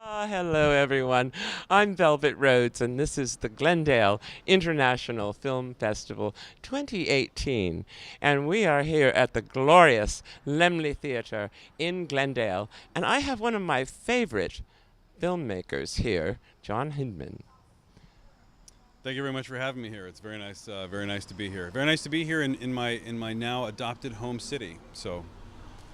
Hello, everyone. I'm Velvet Rhodes, and this is the Glendale International Film Festival 2018. And we are here at the glorious Lemley Theatre in Glendale. And I have one of my favorite filmmakers here, John Hindman. Thank you very much for having me here. It's very nice to be here. Very nice to be here in my now adopted home city. So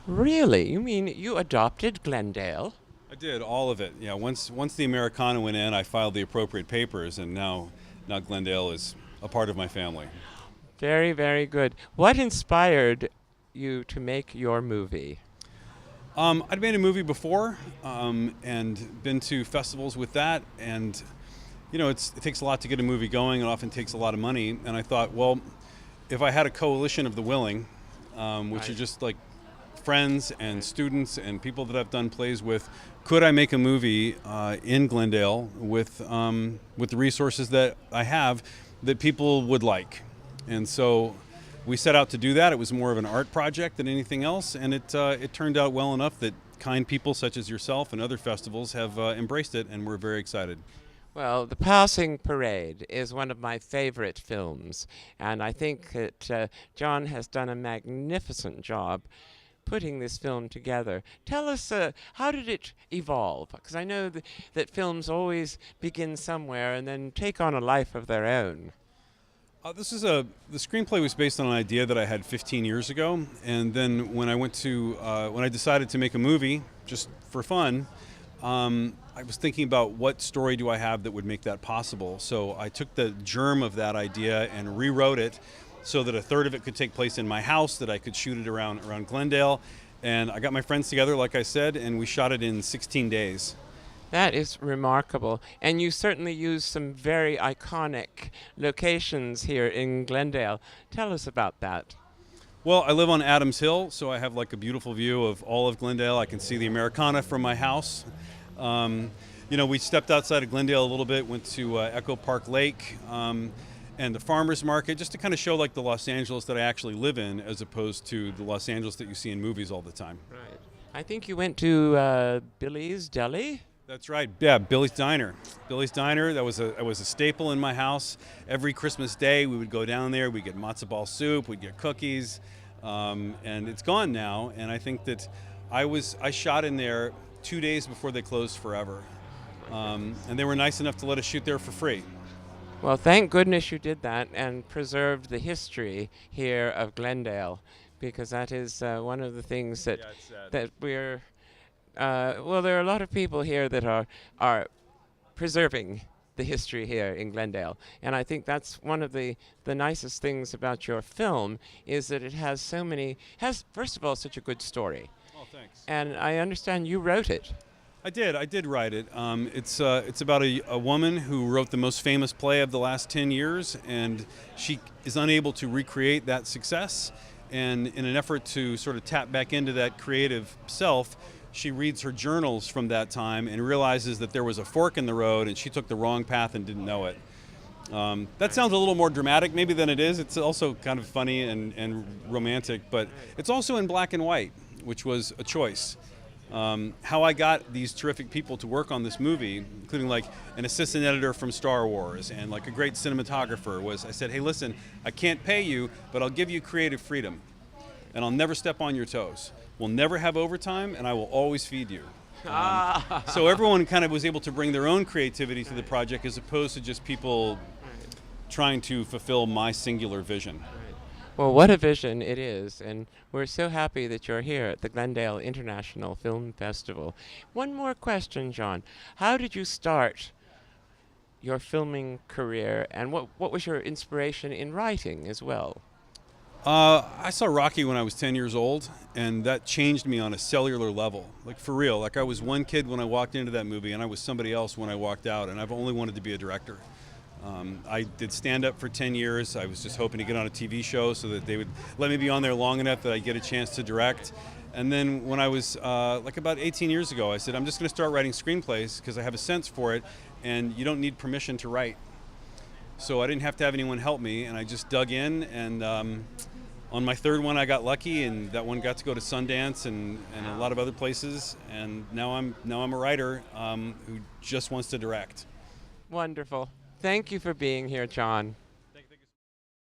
Really? You mean you adopted Glendale? I did all of it. Yeah. Once the Americana went in, I filed the appropriate papers, and now Glendale is a part of my family. Very, very good. What inspired you to make your movie? I'd made a movie before, and been to festivals with that, and it takes a lot to get a movie going. It often takes a lot of money, and I thought, well, if I had a coalition of the willing, which are Right. just like friends and students and people that I've done plays with, could I make a movie in Glendale with the resources that I have that people would like? And so we set out to do that. It was more of an art project than anything else, and it turned out well enough that kind people such as yourself and other festivals have embraced it, and we're very excited. Well, The Passing Parade is one of my favorite films, and I think that John has done a magnificent job putting this film together. Tell us, how did it evolve? Because I know that films always begin somewhere and then take on a life of their own. The screenplay was based on an idea that I had 15 years ago, and then when I decided to make a movie just for fun, I was thinking about what story do I have that would make that possible. So I took the germ of that idea and rewrote it so that a third of it could take place in my house, that I could shoot it around Glendale, and I got my friends together, like I said, and we shot it in 16 days. That is remarkable. And you certainly use some very iconic locations here in Glendale. Tell us about that. Well, I live on Adams Hill, so I have like a beautiful view of all of Glendale. I can see the Americana from my house. We stepped outside of Glendale a little bit, went to Echo Park Lake, and the farmers market, just to kind of show like the Los Angeles that I actually live in, as opposed to the Los Angeles that you see in movies all the time. Right. I think you went to Billy's Deli. That's right. Yeah, Billy's Diner. Billy's Diner. That was a staple in my house. Every Christmas Day, we would go down there. We'd get matzo ball soup. We'd get cookies, and it's gone now. And I think that I shot in there 2 days before they closed forever, and they were nice enough to let us shoot there for free. Well, thank goodness you did that and preserved the history here of Glendale, because that is one of the things that Yeah, it's sad. that we're. Well, there are a lot of people here that are preserving the history here in Glendale, and I think that's one of the nicest things about your film is that it has first of all such a good story, Oh, thanks. and I understand you wrote it. I did write it. It's about a woman who wrote the most famous play of the last 10 years, and she is unable to recreate that success. And in an effort to sort of tap back into that creative self, she reads her journals from that time and realizes that there was a fork in the road, and she took the wrong path and didn't know it. That sounds a little more dramatic maybe than it is. It's also kind of funny and romantic, but it's also in black and white, which was a choice. How I got these terrific people to work on this movie, including like an assistant editor from Star Wars and like a great cinematographer, was I said, hey, listen, I can't pay you, but I'll give you creative freedom, and I'll never step on your toes. We'll never have overtime, and I will always feed you. So everyone kind of was able to bring their own creativity to the project, as opposed to just people trying to fulfill my singular vision. Well, what a vision it is, and we're so happy that you're here at the Glendale International Film Festival. One more question, John. How did you start your filming career, and what was your inspiration in writing as well? I saw Rocky when I was 10 years old, and that changed me on a cellular level. Like, for real. Like, I was one kid when I walked into that movie, and I was somebody else when I walked out, and I've only wanted to be a director. I did stand-up for 10 years. I was just hoping to get on a TV show so that they would let me be on there long enough that I'd get a chance to direct. And then when I was like about 18 years ago, I said, I'm just going to start writing screenplays because I have a sense for it, and you don't need permission to write. So I didn't have to have anyone help me, and I just dug in, and on my third one, I got lucky, and that one got to go to Sundance and a lot of other places. And now I'm a writer who just wants to direct. Wonderful. Thank you for being here, John.